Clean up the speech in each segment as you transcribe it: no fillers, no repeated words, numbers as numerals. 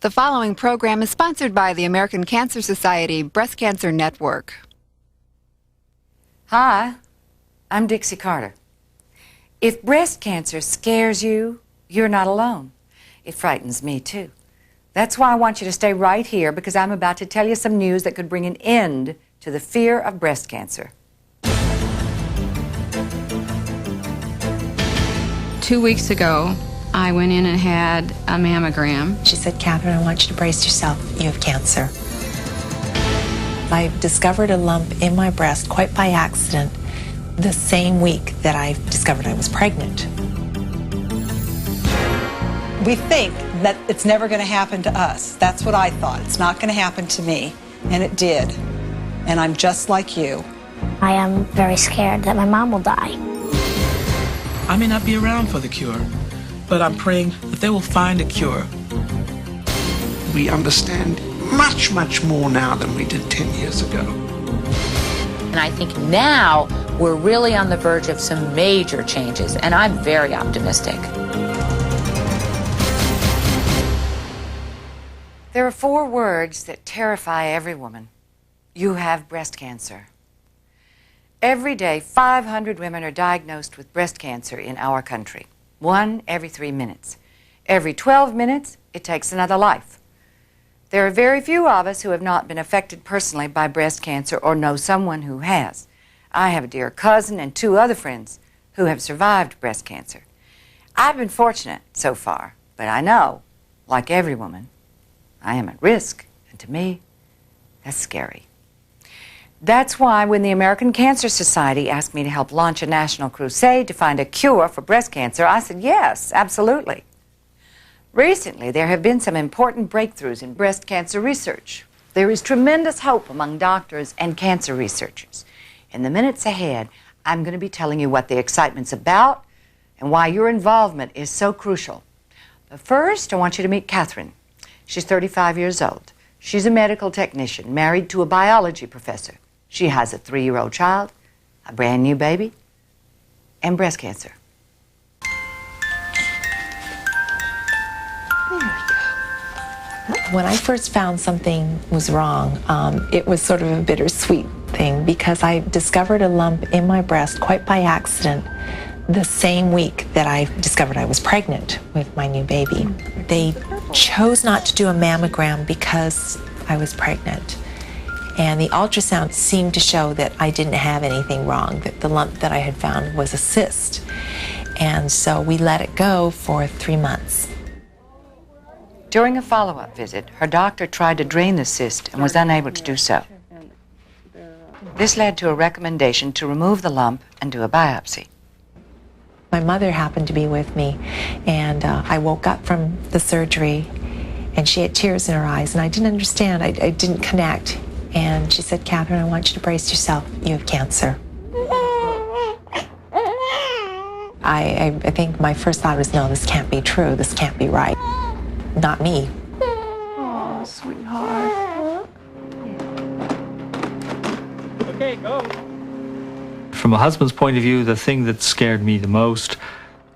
The following program is sponsored by the American Cancer Society Breast Cancer Network. Hi, I'm Dixie Carter. If breast cancer scares you, you're not alone. It frightens me too. That's why I want you to stay right here, because I'm about to tell you some news that could bring an end to the fear of breast cancer. 2 weeks ago, I went in and had a mammogram. She said, "Catherine, I want you to brace yourself. You have cancer." I discovered a lump in my breast quite by accident the same week that I discovered I was pregnant. We think that it's never going to happen to us. That's what I thought. It's not going to happen to me. And it did. And I'm just like you. I am very scared that my mom will die. I may not be around for the cure, but I'm praying that they will find a cure. We understand much, much more now than we did 10 years ago. And I think now we're really on the verge of some major changes, and I'm very optimistic. There are 4 words that terrify every woman. You have breast cancer. Every day, 500 women are diagnosed with breast cancer in our country. 1 every 3 minutes. Every 12 minutes, it takes another life. There are very few of us who have not been affected personally by breast cancer or know someone who has. I have a dear cousin and 2 other friends who have survived breast cancer. I've been fortunate so far, but I know, like every woman, I am at risk, and to me, that's scary. That's why when the American Cancer Society asked me to help launch a national crusade to find a cure for breast cancer, I said yes, absolutely. Recently, there have been some important breakthroughs in breast cancer research. There is tremendous hope among doctors and cancer researchers. In the minutes ahead, I'm going to be telling you what the excitement's about and why your involvement is so crucial. But first, I want you to meet Catherine. She's 35 years old. She's a medical technician, married to a biology professor. She has a 3-year-old child, a brand new baby, and breast cancer. When I first found something was wrong, it was sort of a bittersweet thing because I discovered a lump in my breast quite by accident the same week that I discovered I was pregnant with my new baby. They chose not to do a mammogram because I was pregnant. And the ultrasound seemed to show that I didn't have anything wrong, that the lump that I had found was a cyst. And so we let it go for 3 months. During a follow-up visit, her doctor tried to drain the cyst and was unable to do so. This led to a recommendation to remove the lump and do a biopsy. My mother happened to be with me, and I woke up from the surgery, and she had tears in her eyes, and I didn't understand. I didn't connect. And she said, "Catherine, I want you to brace yourself. You have cancer." I think my first thought was, no, this can't be true. This can't be right. Not me. Oh, sweetheart. Okay, go. From a husband's point of view, the thing that scared me the most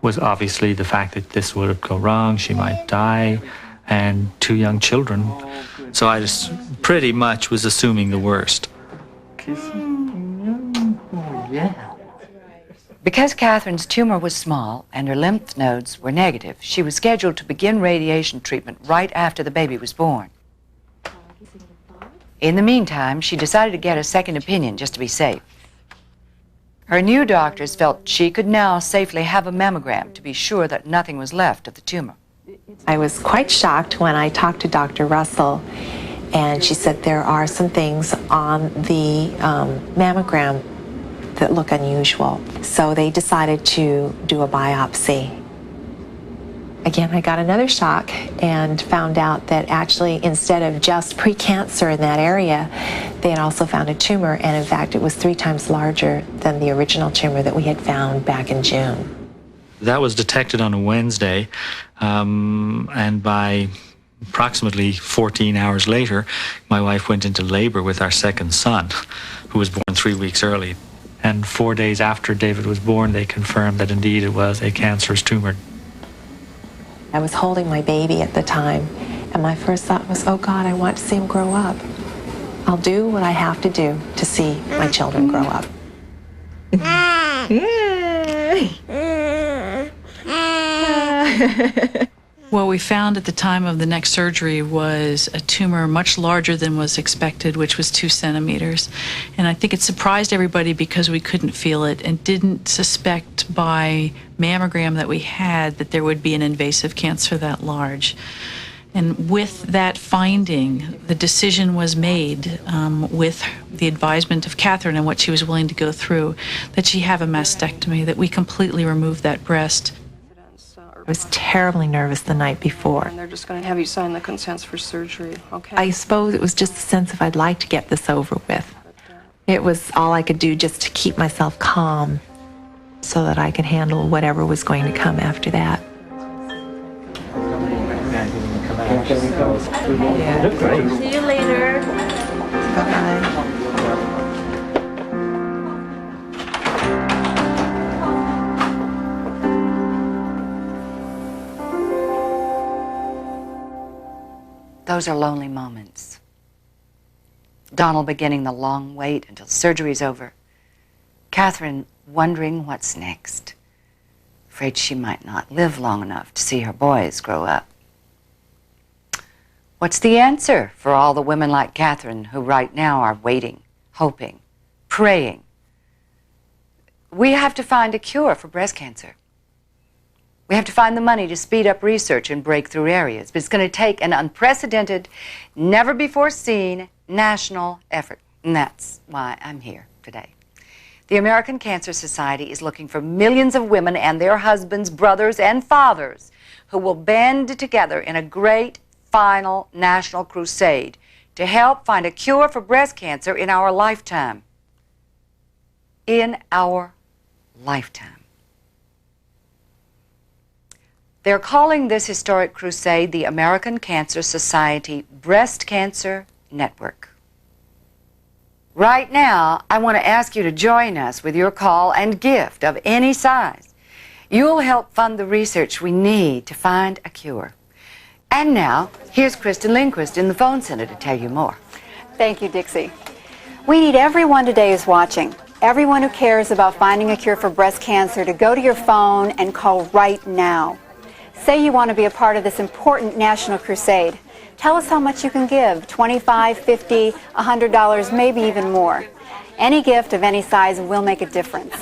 was obviously the fact that this would go wrong, she might die, and 2 young children. So I just pretty much was assuming the worst. Because Catherine's tumor was small and her lymph nodes were negative, she was scheduled to begin radiation treatment right after the baby was born. In the meantime, she decided to get a second opinion just to be safe. Her new doctors felt she could now safely have a mammogram to be sure that nothing was left of the tumor. I was quite shocked when I talked to Dr. Russell, and she said there are some things on the mammogram that look unusual. So they decided to do a biopsy. Again, I got another shock and found out that actually instead of just precancer in that area, they had also found a tumor, and in fact it was 3 times larger than the original tumor that we had found back in June. That was detected on a Wednesday, and by approximately 14 hours later, my wife went into labor with our second son, who was born 3 weeks early. And 4 days after David was born, they confirmed that indeed it was a cancerous tumor. I was holding my baby at the time, And my first thought was, oh God, I want to see him grow up. I'll do what I have to do to see my children grow up. What we found at the time of the neck surgery was a tumor much larger than was expected, which was 2 centimeters. And I think it surprised everybody because we couldn't feel it and didn't suspect by mammogram that we had that there would be an invasive cancer that large. And with that finding, the decision was made with the advisement of Catherine and what she was willing to go through, that she have a mastectomy, that we completely remove that breast. I was terribly nervous the night before. And they're just going to have you sign the consents for surgery, okay? I suppose it was just a sense of I'd like to get this over with. It was all I could do just to keep myself calm so that I could handle whatever was going to come after that. See you later. Bye-bye. Those are lonely moments. Donald beginning the long wait until surgery's over. Catherine wondering what's next. Afraid she might not live long enough to see her boys grow up. What's the answer for all the women like Catherine who right now are waiting, hoping, praying? We have to find a cure for breast cancer. We have to find the money to speed up research in breakthrough areas, but it's going to take an unprecedented, never-before-seen national effort, and that's why I'm here today. The American Cancer Society is looking for millions of women and their husbands, brothers, and fathers who will band together in a great final national crusade to help find a cure for breast cancer in our lifetime. In our lifetime. They're calling this historic crusade the American Cancer Society Breast Cancer Network. Right now, I want to ask you to join us with your call and gift of any size. You'll help fund the research we need to find a cure. And now, here's Kristen Lindquist in the phone center to tell you more. Thank you, Dixie. We need everyone today who's watching, everyone who cares about finding a cure for breast cancer, to go to your phone and call right now. Say you want to be a part of this important national crusade. Tell us how much you can give, $25, $50, $100, maybe even more. Any gift of any size will make a difference.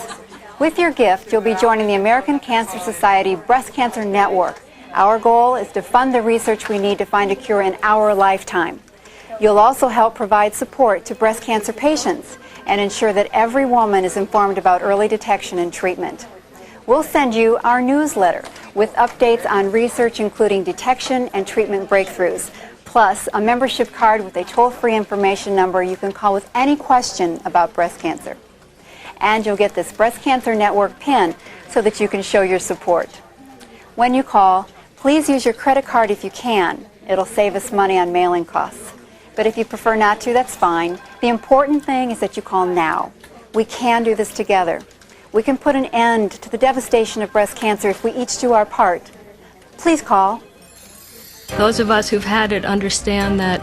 With your gift, you'll be joining the American Cancer Society Breast Cancer Network. Our goal is to fund the research we need to find a cure in our lifetime. You'll also help provide support to breast cancer patients and ensure that every woman is informed about early detection and treatment. We'll send you our newsletter with updates on research, including detection and treatment breakthroughs, plus a membership card with a toll-free information number you can call with any question about breast cancer. And you'll get this Breast Cancer Network pin so that you can show your support. When you call, please use your credit card if you can. It'll save us money on mailing costs. But if you prefer not to, that's fine. The important thing is that you call now. We can do this together. We can put an end to the devastation of breast cancer if we each do our part. Please call. Those of us who've had it understand that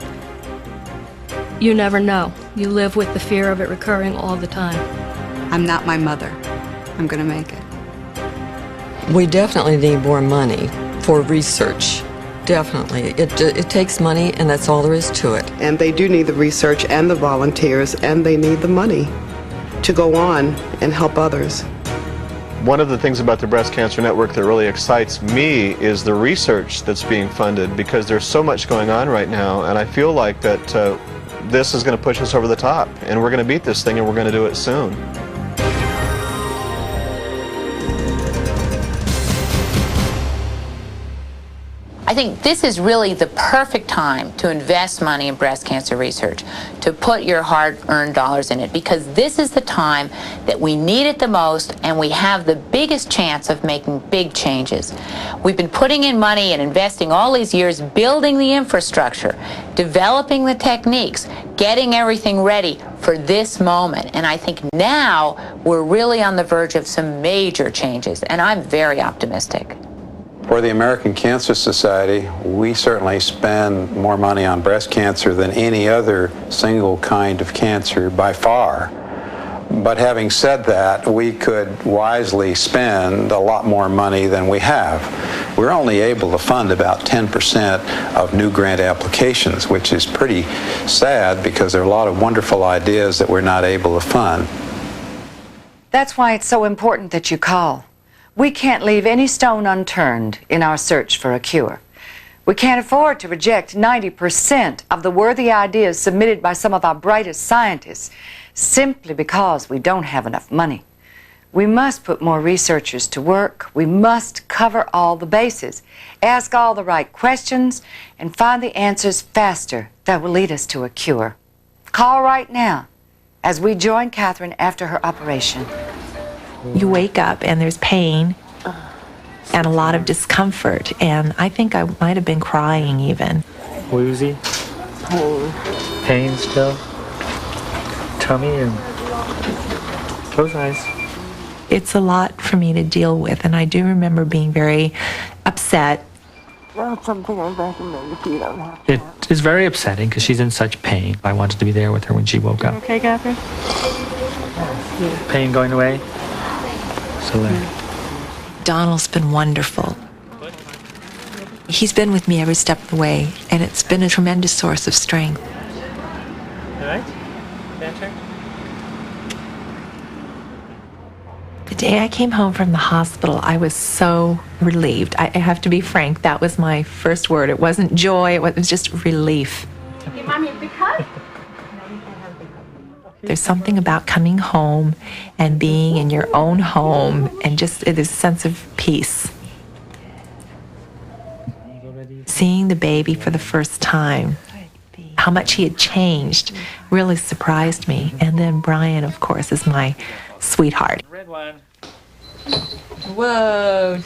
you never know. You live with the fear of it recurring all the time. I'm not my mother. I'm going to make it. We definitely need more money for research. Definitely. It takes money, and that's all there is to it. And they do need the research and the volunteers, and they need the money to go on and help others. One of the things about the Breast Cancer Network that really excites me is the research that's being funded, because there's so much going on right now, and I feel like that this is going to push us over the top, and we're going to beat this thing, and we're going to do it soon. I think this is really the perfect time to invest money in breast cancer research, to put your hard-earned dollars in it, because this is the time that we need it the most and we have the biggest chance of making big changes. We've been putting in money and investing all these years, building the infrastructure, developing the techniques, getting everything ready for this moment. And I think now we're really on the verge of some major changes, and I'm very optimistic. For the American Cancer Society, we certainly spend more money on breast cancer than any other single kind of cancer by far. But having said that, we could wisely spend a lot more money than we have. We're only able to fund about 10% of new grant applications, which is pretty sad because there are a lot of wonderful ideas that we're not able to fund. That's why it's so important that you call. We can't leave any stone unturned in our search for a cure. We can't afford to reject 90% of the worthy ideas submitted by some of our brightest scientists simply because we don't have enough money. We must put more researchers to work. We must cover all the bases, ask all the right questions, and find the answers faster that will lead us to a cure. Call right now as we join Catherine after her operation. You wake up and there's pain and a lot of discomfort, and I think I might have been crying even. Woozy? Pain still? Tummy and close eyes. It's a lot for me to deal with, and I do remember being very upset. That's something I recommend if you don't have to. It is very upsetting because she's in such pain. I wanted to be there with her when she woke up. Okay, Catherine? Pain going away? So there. Donald's been wonderful. He's been with me every step of the way, and it's been a tremendous source of strength. All right? Better? The day I came home from the hospital, I was so relieved. I have to be frank, that was my first word. It wasn't joy, it was just relief. Hey, Mommy, because... There's something about coming home and being in your own home and just this sense of peace. Seeing the baby for the first time, how much he had changed, really surprised me. And then Brian, of course, is my sweetheart. Red one. Whoa.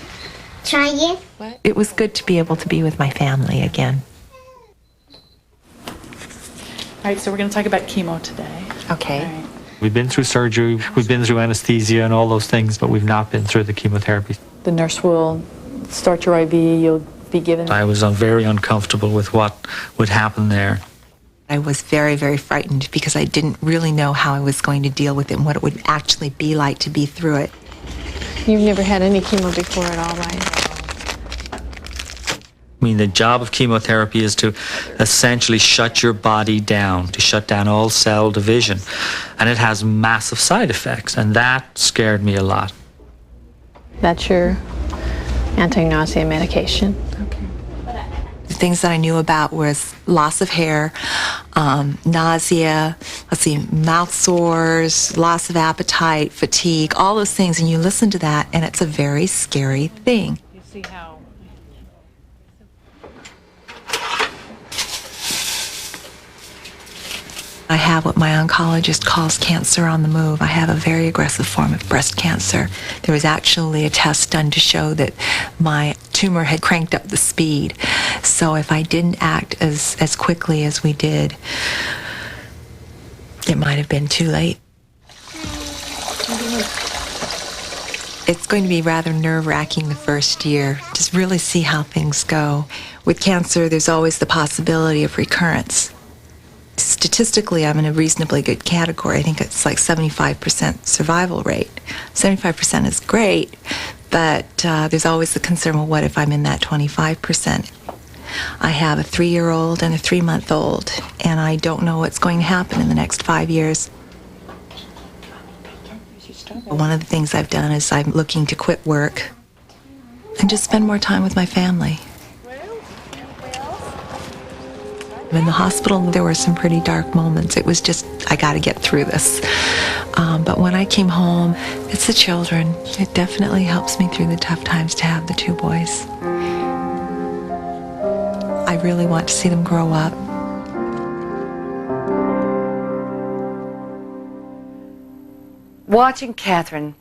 Try again? What? It was good to be able to be with my family again. All right, so we're going to talk about chemo today. Okay. All right. We've been through surgery, we've been through anesthesia and all those things, but we've not been through the chemotherapy. The nurse will start your IV. You'll be given... I was very uncomfortable with what would happen there. I was very, very frightened because I didn't really know how I was going to deal with it and what it would actually be like to be through it. You've never had any chemo before at all, right? I mean, the job of chemotherapy is to essentially shut your body down, to shut down all cell division. And it has massive side effects, and that scared me a lot. That's your anti-nausea medication. Okay. The things that I knew about was loss of hair, nausea, mouth sores, loss of appetite, fatigue, all those things. And you listen to that, and it's a very scary thing. You see how... I have what my oncologist calls cancer on the move. I have a very aggressive form of breast cancer. There was actually a test done to show that my tumor had cranked up the speed. So if I didn't act as quickly as we did, it might have been too late. It's going to be rather nerve-wracking the first year, just really see how things go. With cancer, there's always the possibility of recurrence. Statistically, I'm in a reasonably good category. I think it's like 75% survival rate. 75% is great, but there's always the concern, well, what if I'm in that 25%? I have a 3-year-old and a 3-month-old, and I don't know what's going to happen in the next 5 years. One of the things I've done is I'm looking to quit work and just spend more time with my family. In the hospital, there were some pretty dark moments. It was just, I got to get through this. But when I came home, it's the children. It definitely helps me through the tough times to have the 2 boys. I really want to see them grow up. Watching Catherine,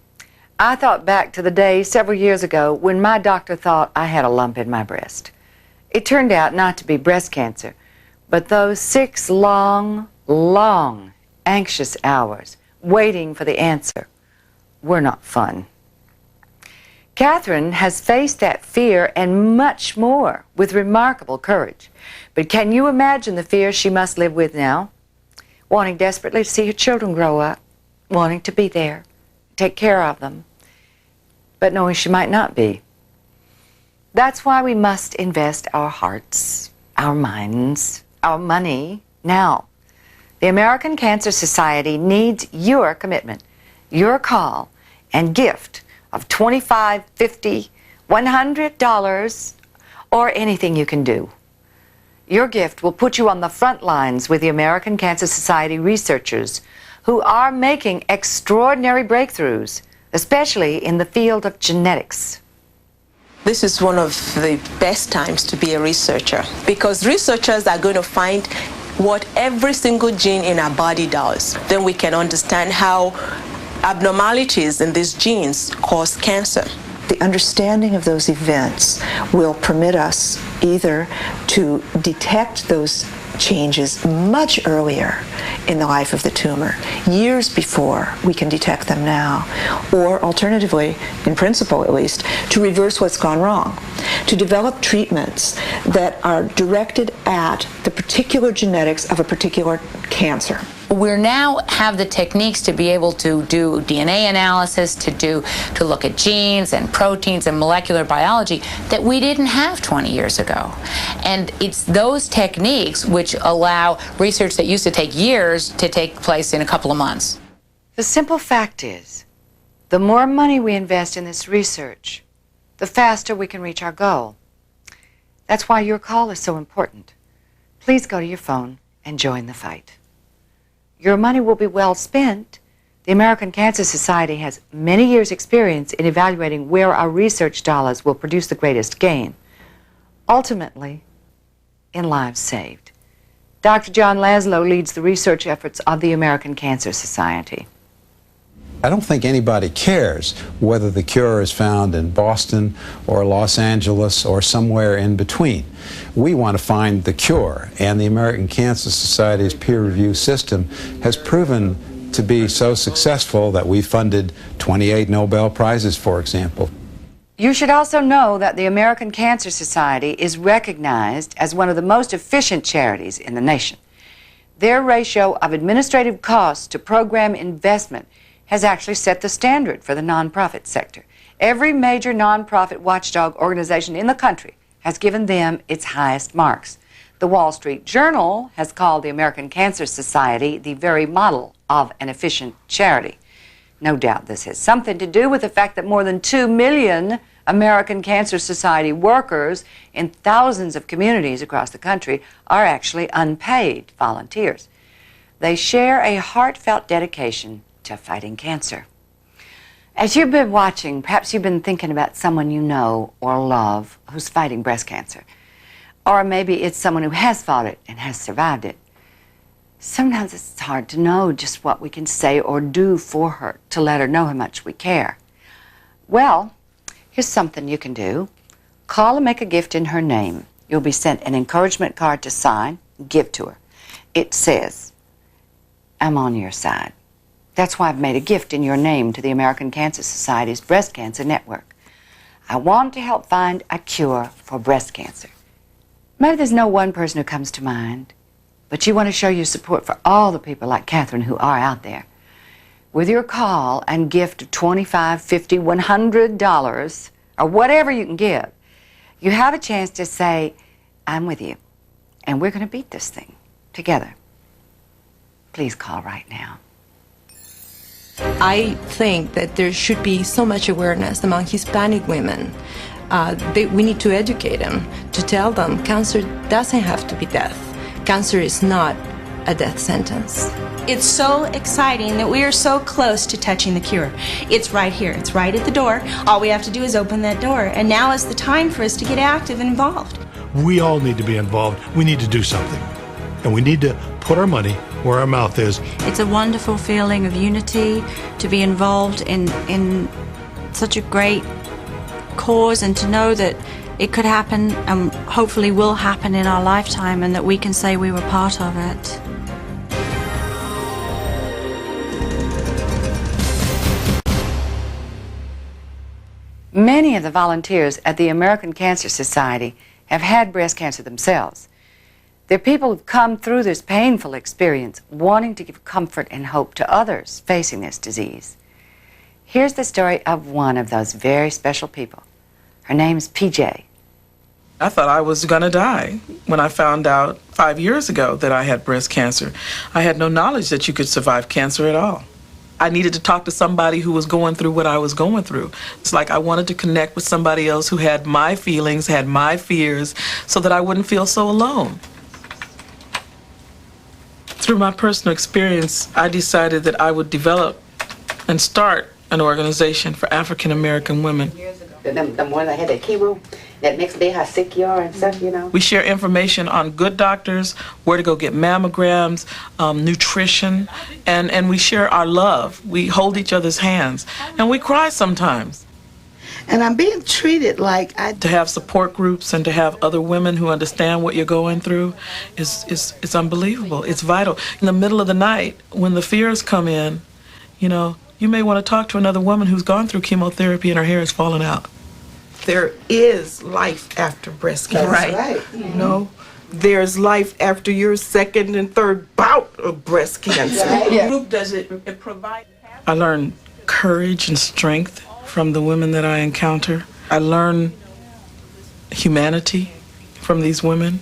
I thought back to the day several years ago when my doctor thought I had a lump in my breast. It turned out not to be breast cancer, but those 6 long, anxious hours waiting for the answer were not fun. Catherine has faced that fear and much more with remarkable courage. But can you imagine the fear she must live with now? Wanting desperately to see her children grow up, wanting to be there, take care of them, but knowing she might not be. That's why we must invest our hearts, our minds, our money now. The American Cancer Society needs your commitment, your call and gift of $25, $50, $100, or anything you can do. Your gift will put you on the front lines with the American Cancer Society researchers who are making extraordinary breakthroughs, especially in the field of genetics. This is one of the best times to be a researcher because researchers are going to find what every single gene in our body does. Then we can understand how abnormalities in these genes cause cancer. The understanding of those events will permit us either to detect those changes much earlier in the life of the tumor, years before we can detect them now, or alternatively, in principle at least, to reverse what's gone wrong, to develop treatments that are directed at the particular genetics of a particular cancer. We now have the techniques to be able to do DNA analysis, to look at genes and proteins and molecular biology that we didn't have 20 years ago. And it's those techniques which allow research that used to take years to take place in a couple of months. The simple fact is, the more money we invest in this research, the faster we can reach our goal. That's why your call is so important. Please go to your phone and join the fight. Your money will be well spent. The American Cancer Society has many years' experience in evaluating where our research dollars will produce the greatest gain, ultimately in lives saved. Dr. John Laszlo leads the research efforts of the American Cancer Society. I don't think anybody cares whether the cure is found in Boston or Los Angeles or somewhere in between. We want to find the cure, and the American Cancer Society's peer review system has proven to be so successful that we funded 28 Nobel Prizes, for example. You should also know that the American Cancer Society is recognized as one of the most efficient charities in the nation. Their ratio of administrative costs to program investment has actually set the standard for the nonprofit sector. Every major nonprofit watchdog organization in the country has given them its highest marks. The Wall Street Journal has called the American Cancer Society the very model of an efficient charity. No doubt this has something to do with the fact that more than 2 million American Cancer Society workers in thousands of communities across the country are actually unpaid volunteers. They share a heartfelt dedication to fighting cancer. As you've been watching, perhaps you've been thinking about someone you know or love who's fighting breast cancer. Or maybe it's someone who has fought it and has survived it. Sometimes it's hard to know just what we can say or do for her to let her know how much we care. Well, here's something you can do. Call and make a gift in her name. You'll be sent an encouragement card to sign, give to her. It says, "I'm on your side." That's why I've made a gift in your name to the American Cancer Society's Breast Cancer Network. I want to help find a cure for breast cancer. Maybe there's no one person who comes to mind, but you want to show your support for all the people like Catherine who are out there. With your call and gift of $25, $50, $100, or whatever you can give, you have a chance to say, "I'm with you, and we're going to beat this thing together." Please call right now. I think that there should be so much awareness among Hispanic women. We need to educate them, to tell them cancer doesn't have to be death. Cancer is not a death sentence. It's so exciting that we are so close to touching the cure. It's right here. It's right at the door. All we have to do is open that door. And now is the time for us to get active and involved. We all need to be involved. We need to do something. And we need to put our money where our mouth is. It's a wonderful feeling of unity to be involved in such a great cause, and to know that it could happen and hopefully will happen in our lifetime, and that we can say we were part of it. Many of the volunteers at the American Cancer Society have had breast cancer themselves. They're people who've come through this painful experience wanting to give comfort and hope to others facing this disease. Here's the story of one of those very special people. Her name's PJ. I thought I was going to die when I found out 5 years ago that I had breast cancer. I had no knowledge that you could survive cancer at all. I needed to talk to somebody who was going through what I was going through. It's like I wanted to connect with somebody else who had my feelings, had my fears, so that I wouldn't feel so alone. Through my personal experience, I decided that I would develop and start an organization for African American women. The more that had that chemo, that next day how sick you are and stuff, you know. We share information on good doctors, where to go get mammograms, nutrition, and we share our love. We hold each other's hands, and we cry sometimes. And I'm being treated like To have support groups and to have other women who understand what you're going through is unbelievable. It's vital. In the middle of the night, when the fears come in, you know, you may want to talk to another woman who's gone through chemotherapy and her hair is falling out. There is life after breast cancer. Right. You know, there's life after your second and third bout of breast cancer. Yeah. Group does it provide. I learned courage and strength from the women that I encounter. I learn humanity from these women.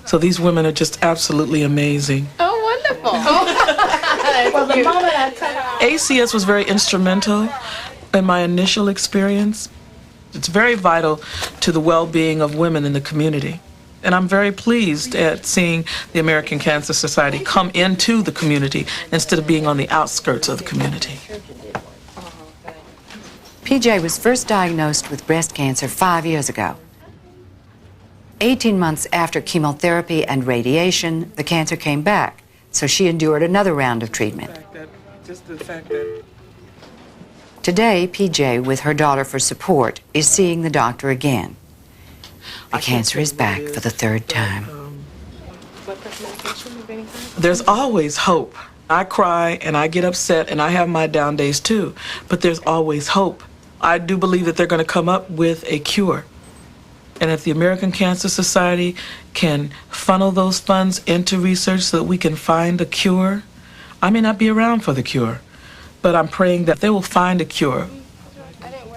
So these women are just absolutely amazing. Oh, wonderful. Well, the moment ACS was very instrumental in my initial experience. It's very vital to the well-being of women in the community. And I'm very pleased at seeing the American Cancer Society come into the community instead of being on the outskirts of the community. PJ was first diagnosed with breast cancer 5 years ago. 18 months after chemotherapy and radiation, the cancer came back, so she endured another round of treatment. Today, PJ, with her daughter for support, is seeing the doctor again. The cancer is back for the third time. There's always hope. I cry and I get upset and I have my down days too, but there's always hope. I do believe that they're going to come up with a cure. And if the American Cancer Society can funnel those funds into research so that we can find a cure, I may not be around for the cure, but I'm praying that they will find a cure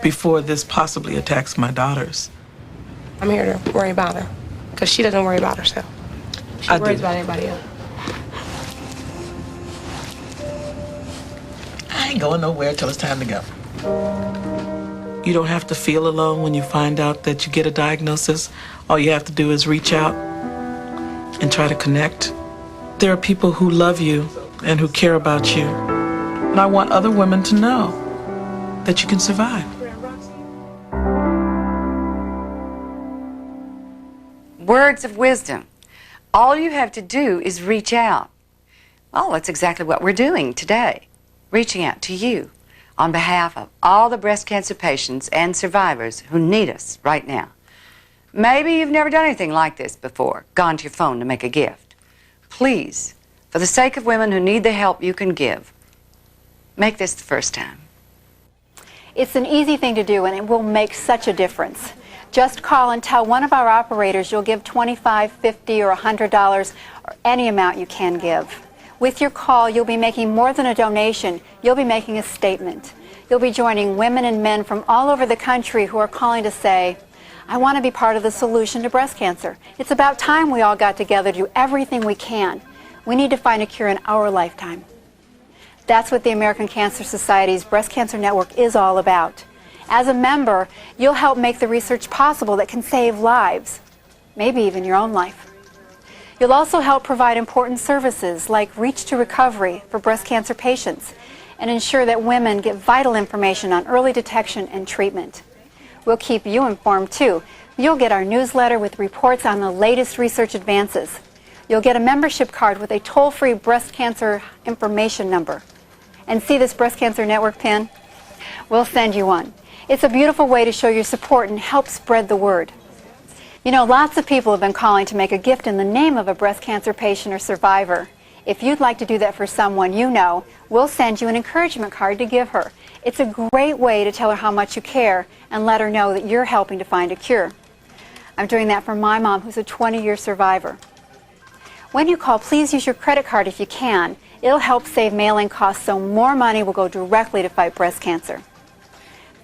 before this possibly attacks my daughters. I'm here to worry about her, because she doesn't worry about herself. She worries about everybody else. I ain't going nowhere till it's time to go. You don't have to feel alone when you find out that you get a diagnosis. All you have to do is reach out and try to connect. There are people who love you and who care about you. And I want other women to know that you can survive. Words of wisdom. All you have to do is reach out. Well, that's exactly what we're doing today. Reaching out to you on behalf of all the breast cancer patients and survivors who need us right now. Maybe you've never done anything like this before, gone to your phone to make a gift. Please, for the sake of women who need the help you can give, make this the first time. It's an easy thing to do, and it will make such a difference. Just call and tell one of our operators you'll give $25, $50, or $100, or any amount you can give. With your call, you'll be making more than a donation. You'll be making a statement. You'll be joining women and men from all over the country who are calling to say, I want to be part of the solution to breast cancer. It's about time we all got together to do everything we can. We need to find a cure in our lifetime. That's what the American Cancer Society's Breast Cancer Network is all about. As a member, you'll help make the research possible that can save lives, maybe even your own life. You'll also help provide important services like Reach to Recovery for breast cancer patients and ensure that women get vital information on early detection and treatment. We'll keep you informed too. You'll get our newsletter with reports on the latest research advances. You'll get a membership card with a toll-free breast cancer information number. And see this Breast Cancer Network pin? We'll send you one. It's a beautiful way to show your support and help spread the word. You know, lots of people have been calling to make a gift in the name of a breast cancer patient or survivor. If you'd like to do that for someone you know, we'll send you an encouragement card to give her. It's a great way to tell her how much you care and let her know that you're helping to find a cure. I'm doing that for my mom, who's a 20-year survivor. When you call, please use your credit card if you can. It'll help save mailing costs so more money will go directly to fight breast cancer.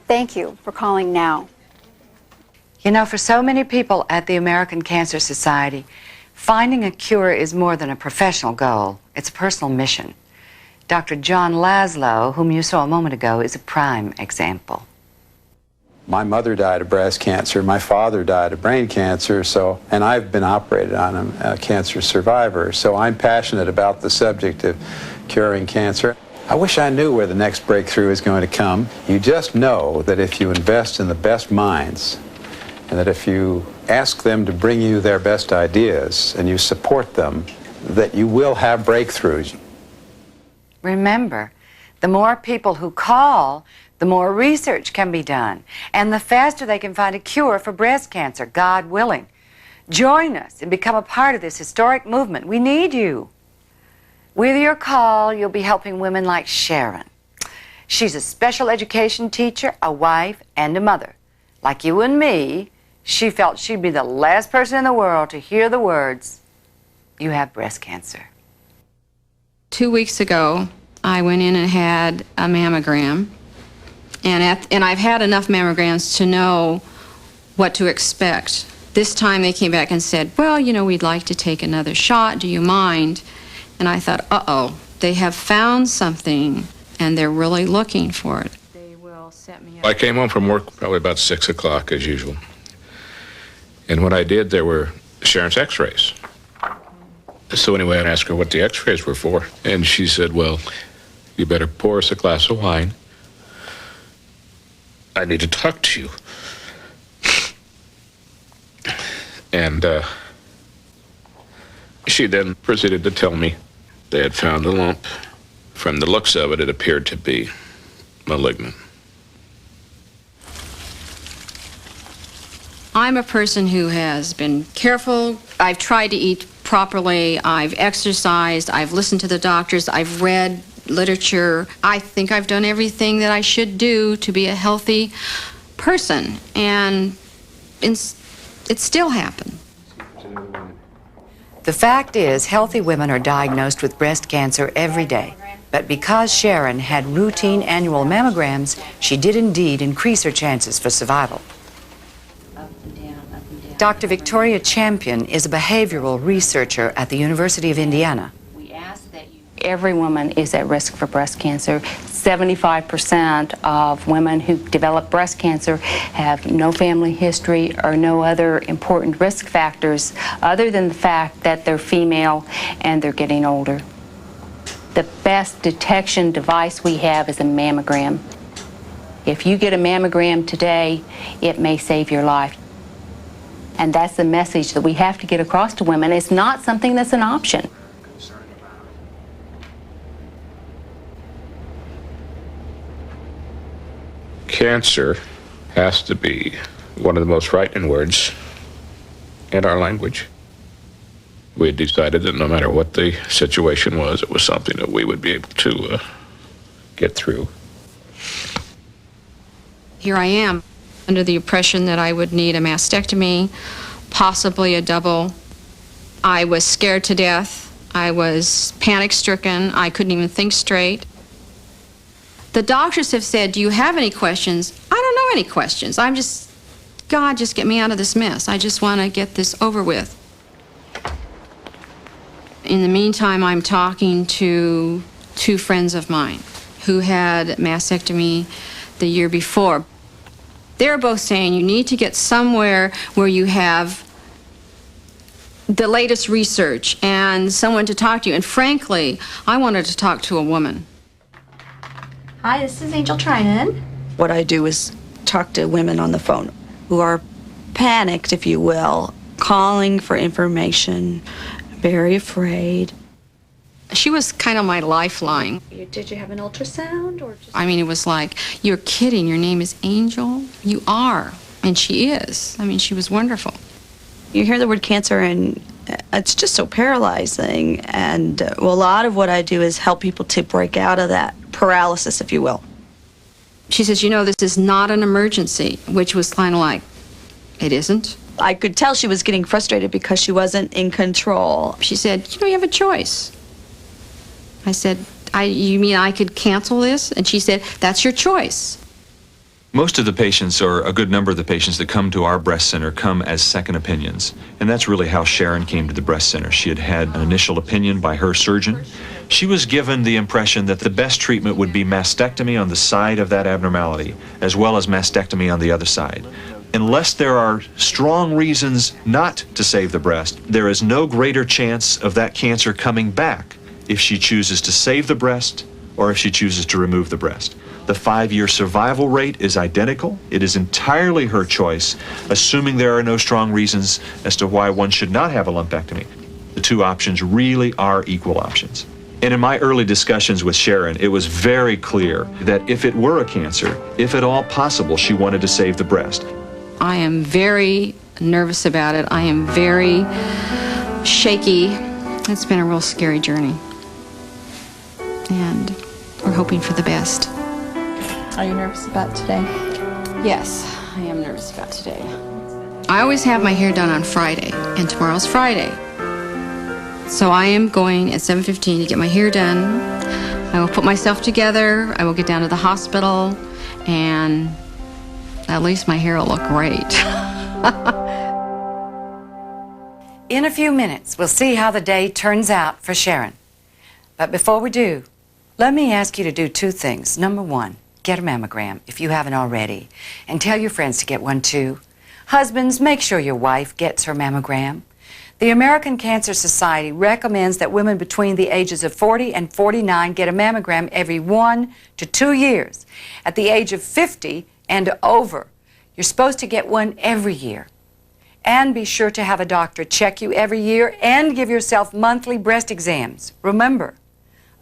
Thank you for calling now. You know, for so many people at the American Cancer Society, finding a cure is more than a professional goal. It's a personal mission. Dr. John Laszlo, whom you saw a moment ago, is a prime example. My mother died of breast cancer, my father died of brain cancer, and I've been operated on. I'm a cancer survivor, so I'm passionate about the subject of curing cancer. I wish I knew where the next breakthrough is going to come. You just know that if you invest in the best minds, and that if you ask them to bring you their best ideas, and you support them, that you will have breakthroughs. Remember, the more people who call, the more research can be done, and the faster they can find a cure for breast cancer, God willing. Join us and become a part of this historic movement. We need you. With your call, you'll be helping women like Sharon. She's a special education teacher, a wife, and a mother. Like you and me, she felt she'd be the last person in the world to hear the words, "You have breast cancer." 2 weeks ago, I went in and had a mammogram. And I've had enough mammograms to know what to expect. This time they came back and said, well, you know, we'd like to take another shot. Do you mind? And I thought, uh-oh, they have found something and they're really looking for it. They will set me up. I came home from work probably about 6 o'clock as usual. And when I did, there were Sharon's x-rays. So anyway, I asked her what the x-rays were for. And she said, well, you better pour us a glass of wine. I need to talk to you. And she then proceeded to tell me they had found a lump. From the looks of it, it appeared to be malignant. I'm a person who has been careful. I've tried to eat properly. I've exercised. I've listened to the doctors. I've read literature. I think I've done everything that I should do to be a healthy person, and it still happened. The fact is, healthy women are diagnosed with breast cancer every day. But because Sharon had routine annual mammograms, she did indeed increase her chances for survival. Dr. Victoria Champion is a behavioral researcher at the University of Indiana. Every woman is at risk for breast cancer. 75% of women who develop breast cancer have no family history or no other important risk factors other than the fact that they're female and they're getting older. The best detection device we have is a mammogram. If you get a mammogram today, it may save your life. And that's the message that we have to get across to women. It's not something that's an option. Cancer has to be one of the most frightening words in our language. We had decided that no matter what the situation was, it was something that we would be able to get through. Here I am, under the impression that I would need a mastectomy, possibly a double. I was scared to death. I was panic-stricken. I couldn't even think straight. The doctors have said, do you have any questions? I don't know any questions. God, just get me out of this mess. I just want to get this over with. In the meantime, I'm talking to 2 friends of mine who had mastectomy the year before. They're both saying you need to get somewhere where you have the latest research and someone to talk to you. And frankly, I wanted to talk to a woman. Hi, this is Angel Trinan. What I do is talk to women on the phone who are panicked, if you will, calling for information, very afraid. She was kind of my lifeline. Did you have an ultrasound or just... I mean, it was like, you're kidding, your name is Angel? You are. And she is. I mean, she was wonderful. You hear the word cancer and it's just so paralyzing. And well, a lot of what I do is help people to break out of that paralysis, if you will. She says, you know, this is not an emergency, which was kind of like, it isn't. I could tell she was getting frustrated because she wasn't in control. She said, you know, you have a choice. I said, you mean I could cancel this? And she said, that's your choice. Most of the patients, or a good number of the patients that come to our breast center, come as second opinions. And that's really how Sharon came to the breast center. She had had an initial opinion by her surgeon. She was given the impression that the best treatment would be mastectomy on the side of that abnormality, as well as mastectomy on the other side. Unless there are strong reasons not to save the breast, there is no greater chance of that cancer coming back if she chooses to save the breast or if she chooses to remove the breast. The 5-year survival rate is identical. It is entirely her choice, assuming there are no strong reasons as to why one should not have a lumpectomy. The two options really are equal options. And in my early discussions with Sharon, it was very clear that if it were a cancer, if at all possible, she wanted to save the breast. I am very nervous about it. I am very shaky. It's been a real scary journey. And we're hoping for the best. Are you nervous about today? Yes, I am nervous about today. I always have my hair done on Friday, and tomorrow's Friday. So I am going at 7:15 to get my hair done. I will put myself together. I will get down to the hospital, and at least my hair will look great. In a few minutes, we'll see how the day turns out for Sharon. But before we do, let me ask you to do two things. Number one, get a mammogram if you haven't already, and tell your friends to get one too. Husbands, make sure your wife gets her mammogram. The American Cancer Society recommends that women between the ages of 40 and 49 get a mammogram every 1 to 2 years. At the age of 50 and over, you're supposed to get one every year. And be sure to have a doctor check you every year and give yourself monthly breast exams. Remember,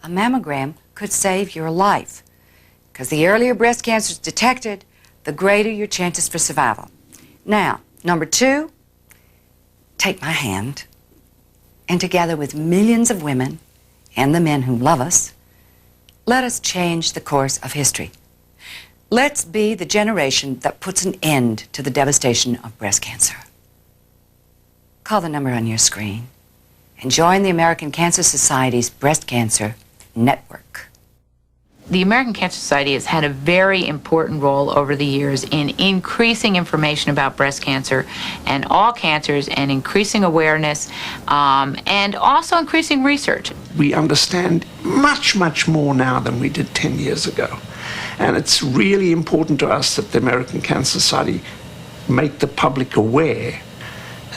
a mammogram could save your life, because the earlier breast cancer is detected, the greater your chances for survival. Now, number two, take my hand, and together with millions of women and the men who love us, let us change the course of history. Let's be the generation that puts an end to the devastation of breast cancer. Call the number on your screen and join the American Cancer Society's Breast Cancer Network. The American Cancer Society has had a very important role over the years in increasing information about breast cancer and all cancers, and increasing awareness, and also increasing research. We understand much, much more now than we did 10 years ago. And it's really important to us that the American Cancer Society make the public aware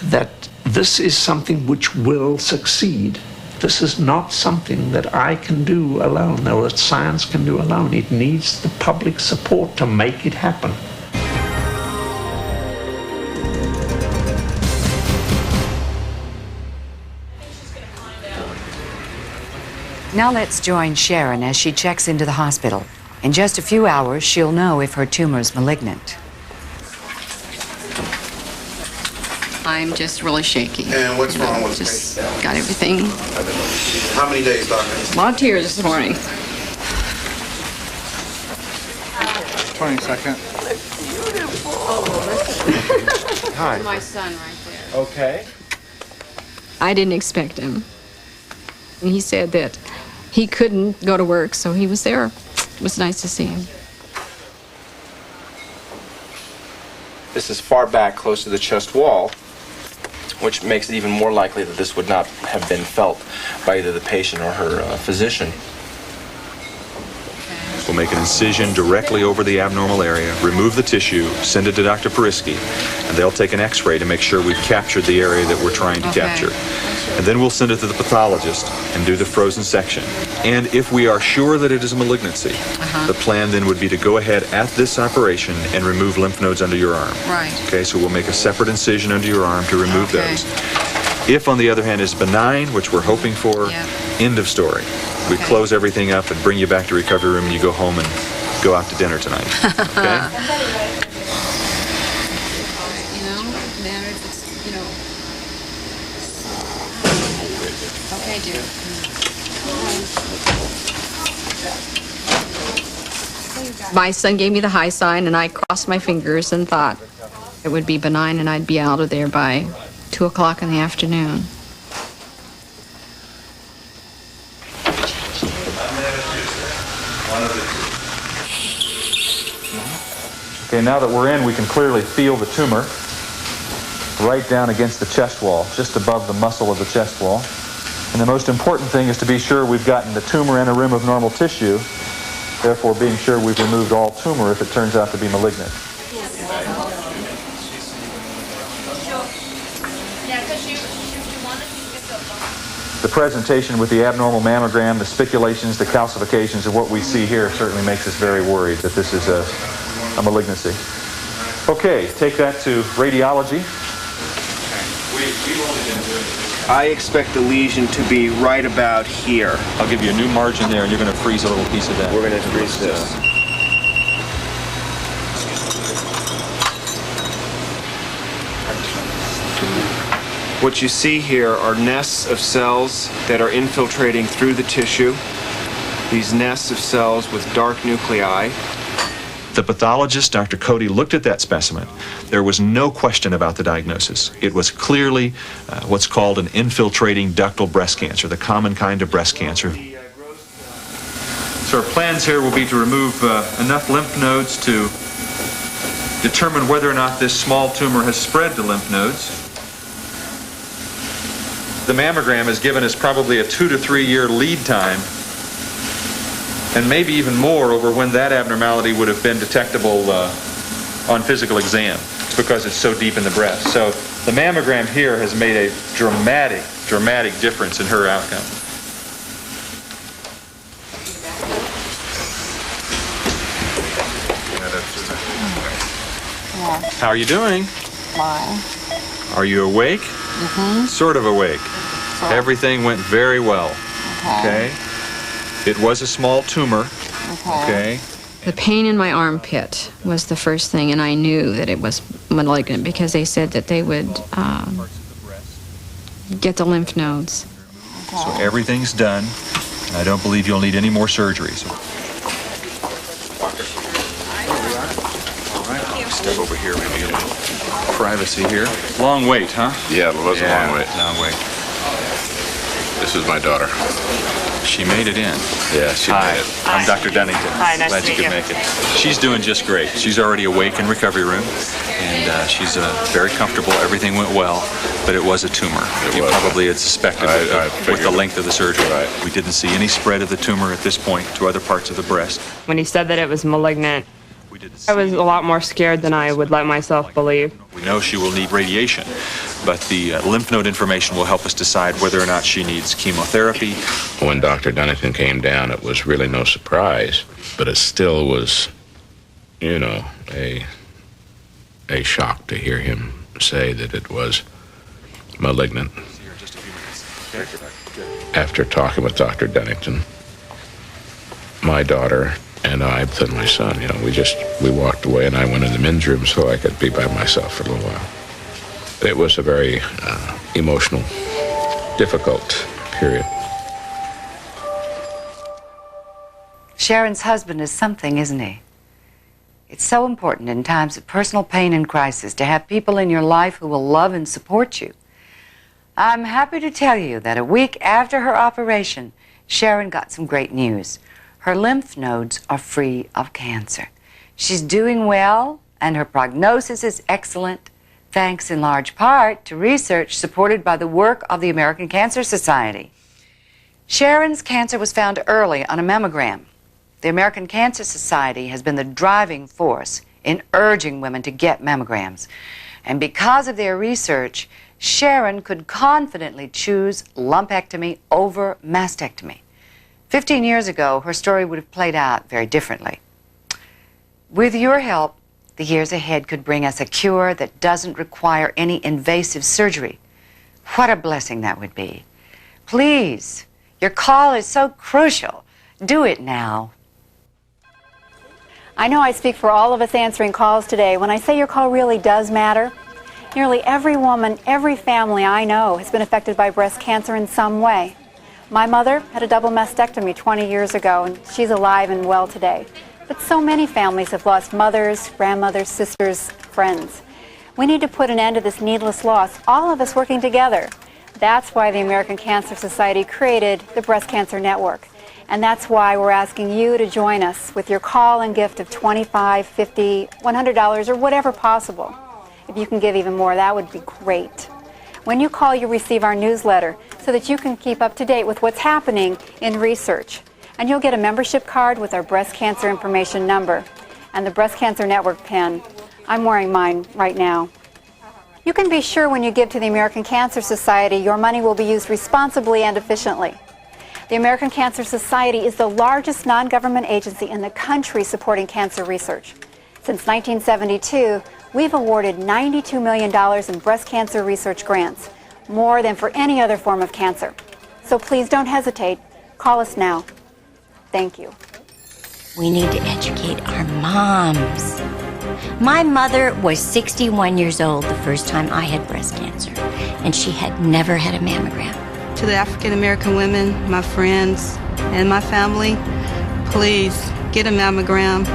that this is something which will succeed. This is not something that I can do alone, or that science can do alone. It needs the public support to make it happen. Now let's join Sharon as she checks into the hospital. In just a few hours, she'll know if her tumor is malignant. I'm just really shaky. And what's wrong with Just me? got everything. How many days, doctor? A lot of tears this morning. 22nd. Hi. My son right there. Okay. I didn't expect him. And he said that he couldn't go to work, so he was there. It was nice to see him. This is far back, close to the chest wall, which makes it even more likely that this would not have been felt by either the patient or her physician. We'll make an incision directly over the abnormal area, remove the tissue, send it to Dr. Parisky, and they'll take an x-ray to make sure we've captured the area that we're trying to capture. And then we'll send it to the pathologist and do the frozen section. And if we are sure that it is a malignancy, the plan then would be to go ahead at this operation and remove lymph nodes under your arm. Right. Okay, so we'll make a separate incision under your arm to remove those. If, on the other hand, it's benign, which we're hoping for, end of story. We close everything up and bring you back to recovery room, and you go home and go out to dinner tonight. Okay? You know, then it's, you know. Okay, dear. my son gave me the high sign, and I crossed my fingers and thought it would be benign and I'd be out of there by 2 o'clock in the afternoon. Okay, now that we're in, we can clearly feel the tumor right down against the chest wall, just above the muscle of the chest wall. And the most important thing is to be sure we've gotten the tumor in a rim of normal tissue, therefore being sure we've removed all tumor if it turns out to be malignant. The presentation with the abnormal mammogram, the speculations, the calcifications of what we see here certainly makes us very worried that this is a malignancy. Okay, take that to radiology. I expect the lesion to be right about here. I'll give you a new margin there, and you're going to freeze a little piece of that. We're going to freeze this. What you see here are nests of cells that are infiltrating through the tissue. These nests of cells with dark nuclei. The pathologist, Dr. Cody, looked at that specimen. There was no question about the diagnosis. It was clearly what's called an infiltrating ductal breast cancer, the common kind of breast cancer. So our plans here will be to remove enough lymph nodes to determine whether or not this small tumor has spread to lymph nodes. The mammogram has given us probably a 2 to 3 year lead time, and maybe even more over when that abnormality would have been detectable on physical exam, because it's so deep in the breast. So the mammogram here has made a dramatic difference in her outcome. How are you doing? Fine. Are you awake? Mm-hmm. Sort of awake. Everything went very well. Okay. It was a small tumor. Okay. The pain in my armpit was the first thing, and I knew that it was malignant because they said that they would get the lymph nodes. So everything's done. I don't believe you'll need any more surgeries. All right, I'll step over here, maybe a little privacy here. Long wait, huh? Yeah, it was a long wait. Long wait. This is my daughter. She made it in. Yeah, she Hi. made it. I'm Dr. Dunnington. Hi, nice Glad to you meet could you. make it. She's doing just great. She's already awake in recovery room, and she's very comfortable. Everything went well, but it was a tumor. You probably had suspected with the length of the surgery. Right. We didn't see any spread of the tumor at this point to other parts of the breast. When he said that it was malignant, I was a lot more scared than I would let myself believe. We know she will need radiation, but the lymph node information will help us decide whether or not she needs chemotherapy. When Dr. Dunnington came down, it was really no surprise, but it still was, you know, a shock to hear him say that it was malignant. After talking with Dr. Dunnington, my daughter and I, then my son, you know, we walked away, and I went in the men's room so I could be by myself for a little while. It was a very emotional, difficult period. Sharon's husband is something, isn't he? It's so important in times of personal pain and crisis to have people in your life who will love and support you. I'm happy to tell you that a week after her operation, Sharon got some great news. Her lymph nodes are free of cancer. She's doing well, and her prognosis is excellent, thanks in large part to research supported by the work of the American Cancer Society. Sharon's cancer was found early on a mammogram. The American Cancer Society has been the driving force in urging women to get mammograms. And because of their research, Sharon could confidently choose lumpectomy over mastectomy. 15 years ago, her story would have played out very differently. With your help, the years ahead could bring us a cure that doesn't require any invasive surgery. What a blessing that would be. Please, your call is so crucial. Do it now. I know I speak for all of us answering calls today when I say your call really does matter. Nearly every woman, every family I know has been affected by breast cancer in some way. My mother had a double mastectomy 20 years ago, and she's alive and well today. But so many families have lost mothers, grandmothers, sisters, friends. We need to put an end to this needless loss, all of us working together. That's why the American Cancer Society created the Breast Cancer Network. And that's why we're asking you to join us with your call and gift of $25, $50, $100, or whatever possible. If you can give even more, that would be great. When you call, you'll receive our newsletter so that you can keep up to date with what's happening in research. And you'll get a membership card with our breast cancer information number and the Breast Cancer Network pin. I'm wearing mine right now. You can be sure when you give to the American Cancer Society, your money will be used responsibly and efficiently. The American Cancer Society is the largest non-government agency in the country supporting cancer research. Since 1972, we've awarded $92 million in breast cancer research grants, more than for any other form of cancer. So please don't hesitate. Call us now. Thank you. We need to educate our moms. My mother was 61 years old the first time I had breast cancer, and she had never had a mammogram. To the African American women, my friends, and my family, please get a mammogram.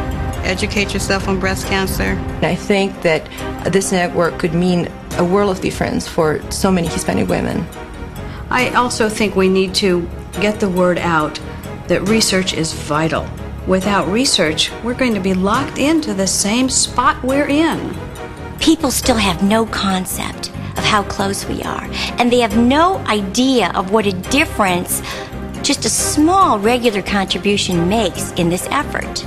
Educate yourself on breast cancer. I think that this network could mean a world of difference for so many Hispanic women. I also think we need to get the word out that research is vital. Without research, we're going to be locked into the same spot we're in. People still have no concept of how close we are, and they have no idea of what a difference just a small regular contribution makes in this effort.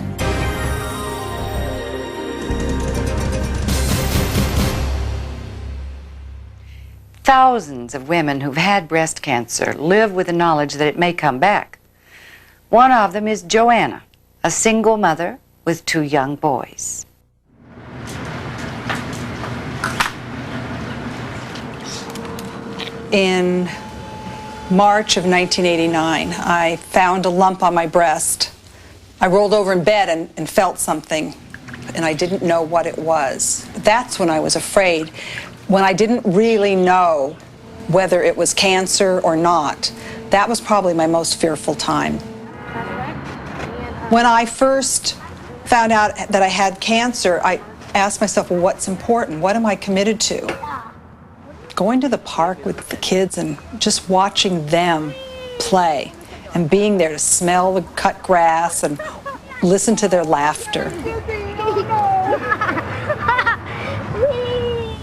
Thousands of women who've had breast cancer live with the knowledge that it may come back. One of them is Joanna, a single mother with 2 young boys. In March of 1989, I found a lump on my breast. I rolled over in bed and felt something, and I didn't know what it was. That's when I was afraid, when I didn't really know whether it was cancer or not. That was probably my most fearful time. When I first found out that I had cancer, I asked myself, well, what's important? What am I committed to? Going to the park with the kids and just watching them play and being there to smell the cut grass and listen to their laughter.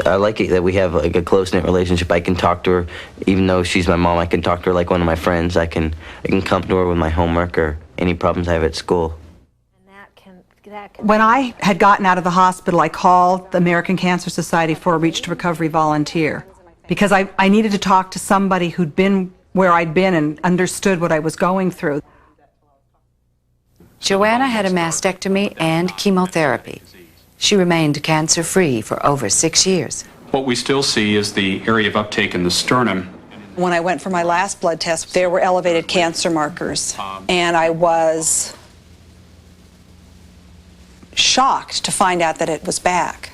I like it that we have like a close-knit relationship. I can talk to her, even though she's my mom, I can talk to her like one of my friends. I can come to her with my homework or any problems I have at school. When I had gotten out of the hospital, I called the American Cancer Society for a Reach to Recovery volunteer because I needed to talk to somebody who'd been where I'd been and understood what I was going through. Joanna had a mastectomy and chemotherapy. She remained cancer-free for over 6 years. What we still see is the area of uptake in the sternum. When I went for my last blood test, there were elevated cancer markers, and I was shocked to find out that it was back.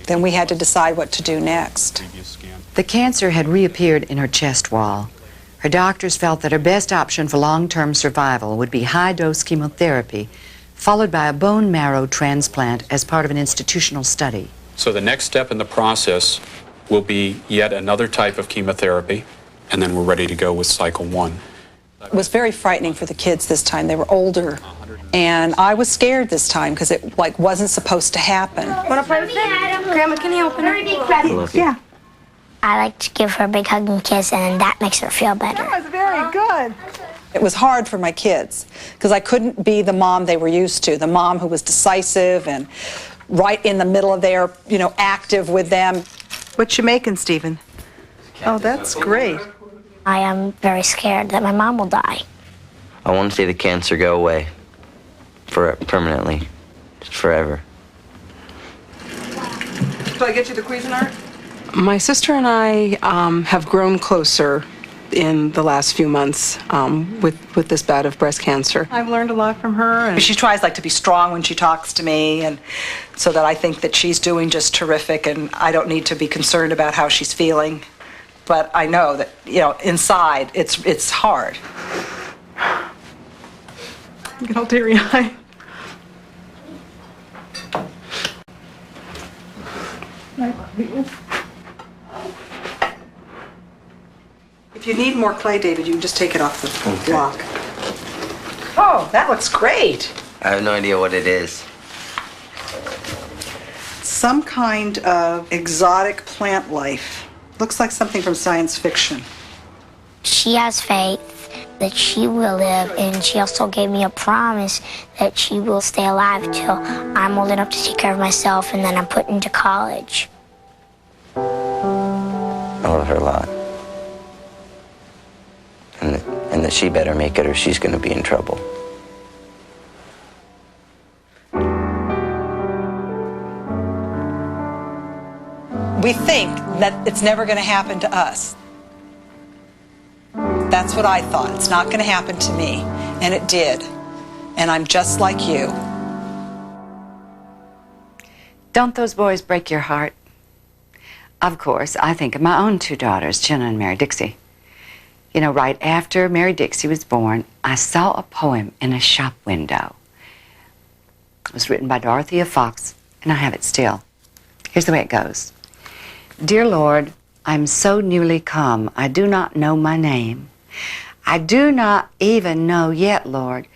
Then we had to decide what to do next. The cancer had reappeared in her chest wall. Her doctors felt that her best option for long-term survival would be high-dose chemotherapy, followed by a bone marrow transplant as part of an institutional study. So the next step in the process will be yet another type of chemotherapy, and then we're ready to go with cycle 1. It was very frightening for the kids this time. They were older, and I was scared this time because it wasn't supposed to happen. Want to play with it? Grandma, can you open it? Yeah. I like to give her a big hug and kiss, and that makes her feel better. That was very good. It was hard for my kids because I couldn't be the mom they were used to, the mom who was decisive and right in the middle of their, active with them. What you making, Stephen? Oh, that's great. I am very scared that my mom will die. I want to see the cancer go away permanently, just forever. Shall I get you the Cuisinart? My sister and I have grown closer in the last few months with this bout of breast cancer. I've learned a lot from her. And she tries to be strong when she talks to me, and so that I think that she's doing just terrific, and I don't need to be concerned about how she's feeling. But I know that inside it's hard. Get all teary-eyed. If you need more clay, David, you can just take it off the block. Oh, that looks great. I have no idea what it is. Some kind of exotic plant life. Looks like something from science fiction. She has faith that she will live, and she also gave me a promise that she will stay alive till I'm old enough to take care of myself, and then I'm put into college. I love her a lot. And that she better make it or she's going to be in trouble. We think that it's never going to happen to us. That's what I thought. It's not going to happen to me. And it did. And I'm just like you. Don't those boys break your heart? Of course, I think of my own two daughters, Jenna and Mary Dixie. You know, right after Mary Dixie was born, I saw a poem in a shop window. It was written by Dorothea Fox, and I have it still. Here's the way it goes. Dear Lord, I'm so newly come, I do not know my name. I do not even know yet, Lord,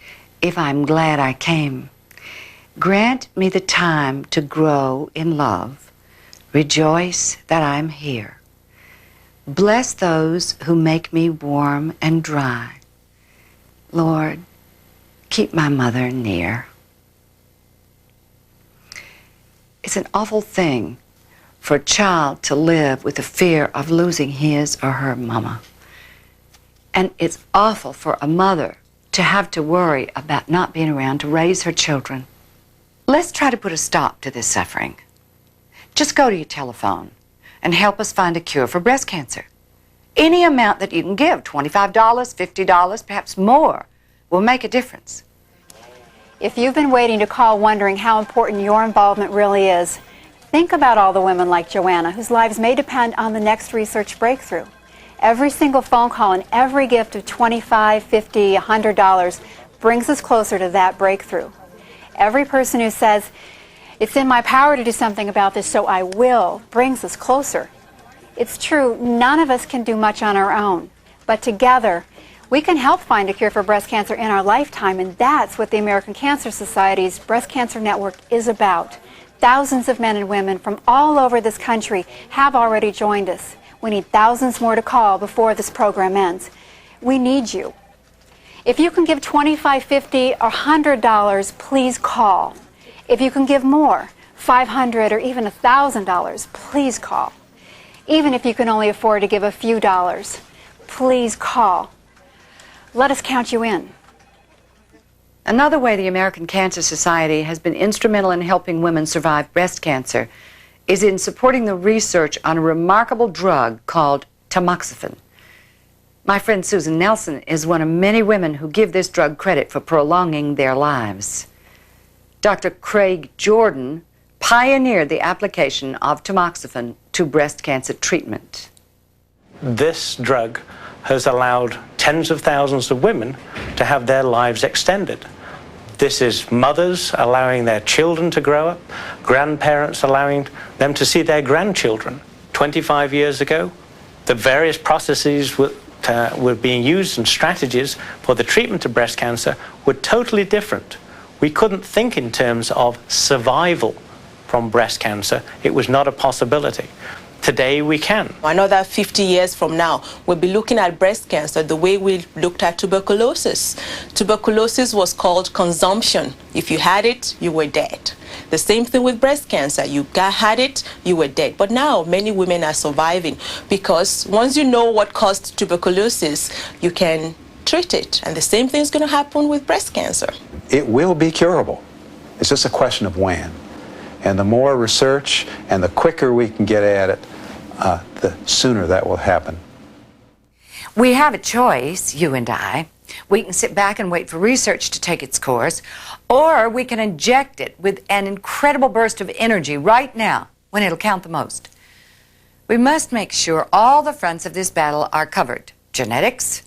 if I'm glad I came. Grant me the time to grow in love. Rejoice that I'm here. Bless those who make me warm and dry. Lord, keep my mother near. It's an awful thing for a child to live with the fear of losing his or her mama. And it's awful for a mother to have to worry about not being around to raise her children. Let's try to put a stop to this suffering. Just go to your telephone and help us find a cure for breast cancer. Any amount that you can give, $25, $50, perhaps more, will make a difference. If you've been waiting to call wondering how important your involvement really is, think about all the women like Joanna whose lives may depend on the next research breakthrough. Every single phone call and every gift of $25, $50, $100 brings us closer to that breakthrough. Every person who says, it's in my power to do something about this, so I will, brings us closer. It's true, none of us can do much on our own, but together we can help find a cure for breast cancer in our lifetime, and that's what the American Cancer Society's Breast Cancer Network is about. Thousands of men and women from all over this country have already joined us. We need thousands more to call before this program ends. We need you. If you can give $25, $50, or $100, please call. If you can give more, $500 or even $1,000, please call. Even if you can only afford to give a few dollars, please call. Let us count you in. Another way the American Cancer Society has been instrumental in helping women survive breast cancer is in supporting the research on a remarkable drug called tamoxifen. My friend Susan Nelson is one of many women who give this drug credit for prolonging their lives. Dr. Craig Jordan pioneered the application of tamoxifen to breast cancer treatment. This drug has allowed tens of thousands of women to have their lives extended. This is mothers allowing their children to grow up, grandparents allowing them to see their grandchildren. 25 years ago, the various processes were being used and strategies for the treatment of breast cancer were totally different. We couldn't think in terms of survival from breast cancer. It was not a possibility. Today we can. Another 50 years from now, we'll be looking at breast cancer the way we looked at tuberculosis. Tuberculosis was called consumption. If you had it, you were dead. The same thing with breast cancer. You had it, you were dead. But now many women are surviving because once you know what caused tuberculosis, you can treat it. And the same thing is going to happen with breast cancer. It will be curable. It's just a question of when. And the more research and the quicker we can get at it, the sooner that will happen. We have a choice, you and I. We can sit back and wait for research to take its course, or we can inject it with an incredible burst of energy right now when it'll count the most. We must make sure all the fronts of this battle are covered. Genetics,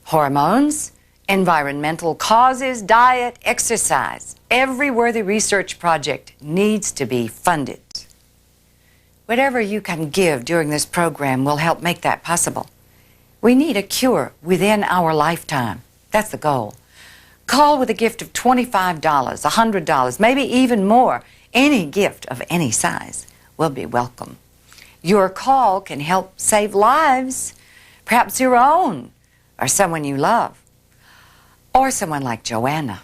hormones, environmental causes, diet, exercise. Every worthy research project needs to be funded. Whatever you can give during this program will help make that possible. We need a cure within our lifetime. That's the goal. Call with a gift of $25, $100, maybe even more. Any gift of any size will be welcome. Your call can help save lives, perhaps your own, or someone you love, or someone like Joanna.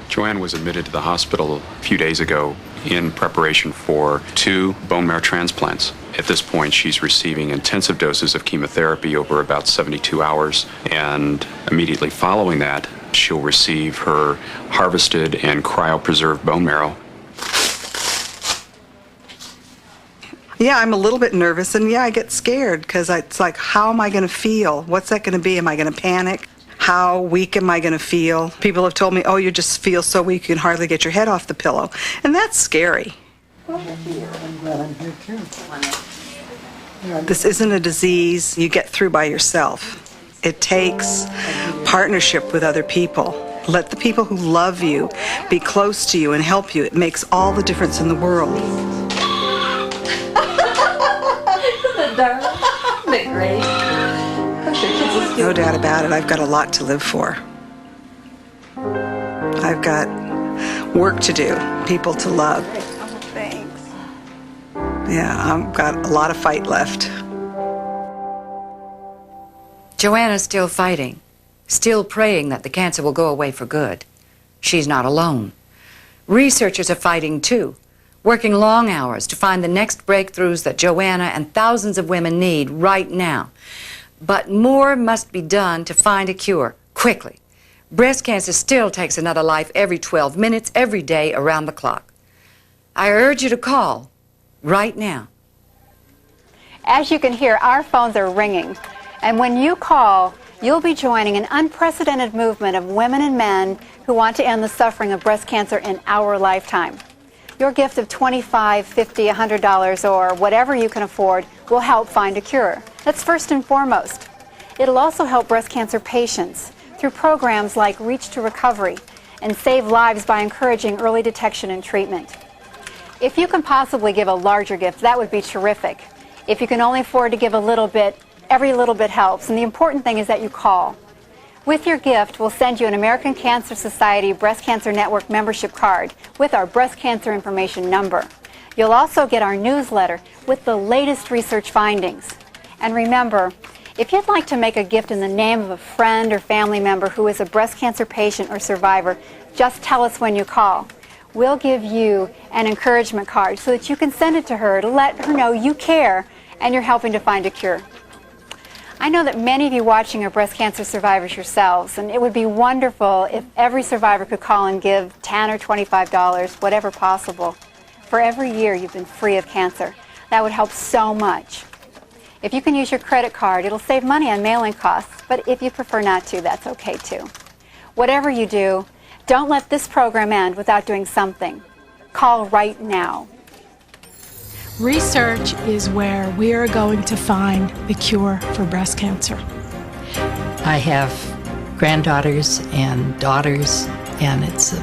Joanne was admitted to the hospital a few days ago in preparation for 2 bone marrow transplants. At this point, she's receiving intensive doses of chemotherapy over about 72 hours, and immediately following that, she'll receive her harvested and cryopreserved bone marrow. Yeah, I'm a little bit nervous, and yeah, I get scared because it's like, how am I going to feel? What's that going to be? Am I going to panic? How weak am I going to feel? People have told me, oh, you just feel so weak you can hardly get your head off the pillow. And that's scary. This isn't a disease you get through by yourself. It takes partnership with other people. Let the people who love you be close to you and help you. It makes all the difference in the world. No doubt about it, I've got a lot to live for. I've got work to do, people to love. Oh, thanks. Yeah, I've got a lot of fight left. Joanna's still fighting, still praying that the cancer will go away for good. She's not alone. Researchers are fighting too, working long hours to find the next breakthroughs that Joanna and thousands of women need right now. But more must be done to find a cure, quickly. Breast cancer still takes another life every 12 minutes, every day, around the clock. I urge you to call right now. As you can hear, our phones are ringing. And when you call, you'll be joining an unprecedented movement of women and men who want to end the suffering of breast cancer in our lifetime. Your gift of $25, $50, $100, or whatever you can afford will help find a cure. That's first and foremost. It'll also help breast cancer patients through programs like Reach to Recovery and save lives by encouraging early detection and treatment. If you can possibly give a larger gift, that would be terrific. If you can only afford to give a little bit, every little bit helps, and the important thing is that you call. With your gift, we'll send you an American Cancer Society Breast Cancer Network membership card with our breast cancer information number. You'll also get our newsletter with the latest research findings. And remember, if you'd like to make a gift in the name of a friend or family member who is a breast cancer patient or survivor, just tell us when you call. We'll give you an encouragement card so that you can send it to her to let her know you care and you're helping to find a cure. I know that many of you watching are breast cancer survivors yourselves, and it would be wonderful if every survivor could call and give $10 or $25, whatever possible, for every year you've been free of cancer. That would help so much. If you can use your credit card, it'll save money on mailing costs, but if you prefer not to, that's okay too. Whatever you do, don't let this program end without doing something. Call right now. Research is where we are going to find the cure for breast cancer. I have granddaughters and daughters, and it's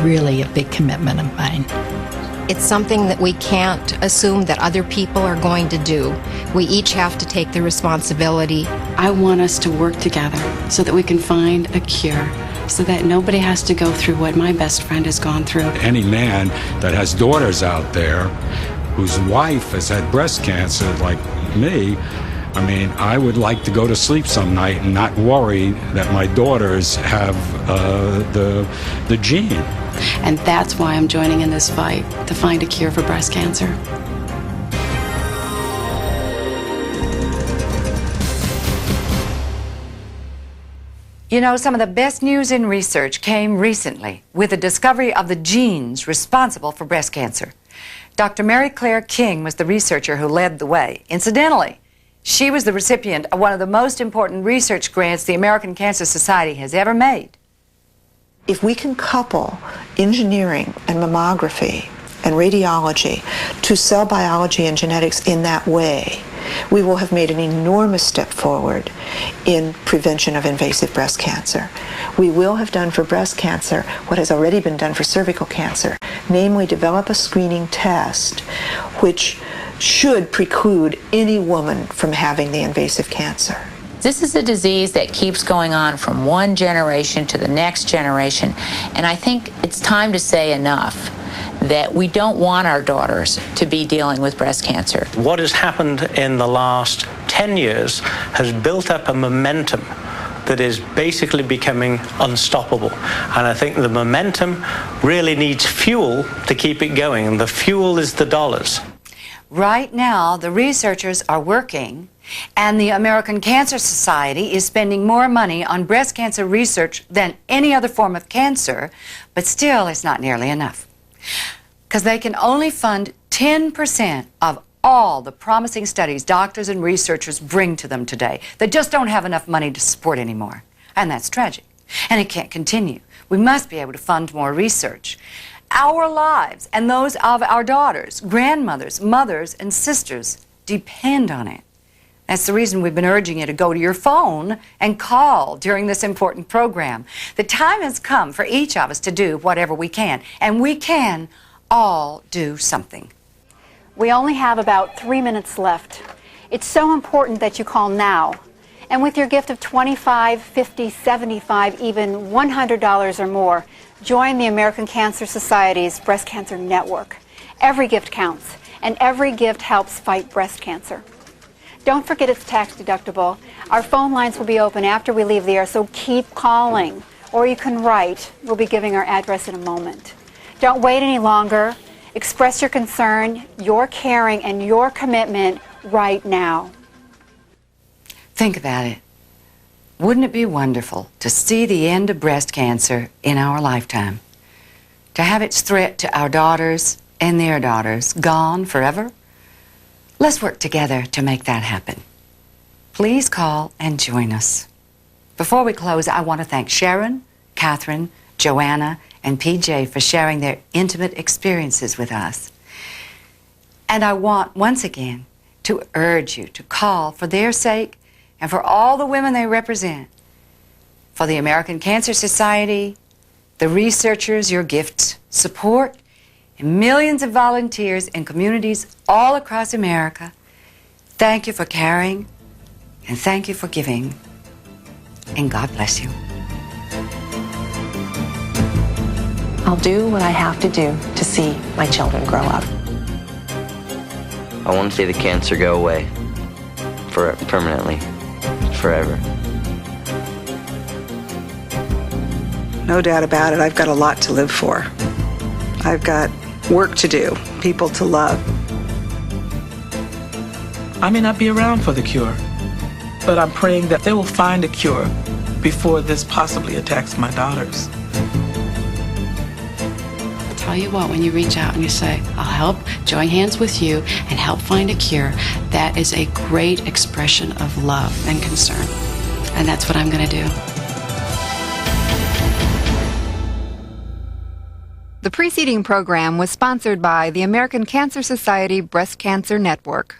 really a big commitment of mine. It's something that we can't assume that other people are going to do. We each have to take the responsibility. I want us to work together so that we can find a cure, so that nobody has to go through what my best friend has gone through. Any man that has daughters out there whose wife has had breast cancer like me, I mean, I would like to go to sleep some night and not worry that my daughters have the gene. And that's why I'm joining in this fight to find a cure for breast cancer. You know, some of the best news in research came recently with the discovery of the genes responsible for breast cancer. Dr. Mary Claire King was the researcher who led the way. Incidentally, she was the recipient of one of the most important research grants the American Cancer Society has ever made. If we can couple engineering and mammography and radiology to cell biology and genetics in that way, we will have made an enormous step forward in prevention of invasive breast cancer. We will have done for breast cancer what has already been done for cervical cancer, namely develop a screening test which should preclude any woman from having the invasive cancer. This is a disease that keeps going on from one generation to the next generation, and I think it's time to say enough that we don't want our daughters to be dealing with breast cancer. What has happened in the last 10 years has built up a momentum that is basically becoming unstoppable. And I think the momentum really needs fuel to keep it going, and the fuel is the dollars. Right now, the researchers are working, and the American Cancer Society is spending more money on breast cancer research than any other form of cancer, but still it's not nearly enough. Because they can only fund 10% of all the promising studies doctors and researchers bring to them today. They just don't have enough money to support anymore. And that's tragic. And it can't continue. We must be able to fund more research. Our lives and those of our daughters, grandmothers, mothers, and sisters depend on it. That's the reason we've been urging you to go to your phone and call during this important program. The time has come for each of us to do whatever we can, and we can all do something. We only have about 3 minutes left. It's so important that you call now. And with your gift of $25, $50, $75, even $100 or more, join the American Cancer Society's Breast Cancer Network. Every gift counts, and every gift helps fight breast cancer. Don't forget it's tax deductible. Our phone lines will be open after we leave the air, so keep calling. Or you can write. We'll be giving our address in a moment. Don't wait any longer. Express your concern, your caring, and your commitment right now. Think about it. Wouldn't it be wonderful to see the end of breast cancer in our lifetime? To have its threat to our daughters and their daughters gone forever? Let's work together to make that happen. Please call and join us. Before we close, I want to thank Sharon, Catherine, Joanna, and PJ for sharing their intimate experiences with us. And I want, once again, to urge you to call for their sake and for all the women they represent, for the American Cancer Society, the researchers your gifts support, and millions of volunteers in communities all across America. Thank you for caring, and thank you for giving, and God bless you. I'll do what I have to do to see my children grow up. I want to see the cancer go away. Permanently. Forever. No doubt about it. I've got a lot to live for. I've got work to do, people to love. I may not be around for the cure, but I'm praying that they will find a cure before this possibly attacks my daughters. Tell you what, when you reach out and you say, I'll help, join hands with you and help find a cure, that is a great expression of love and concern. And that's what I'm going to do. The preceding program was sponsored by the American Cancer Society Breast Cancer Network.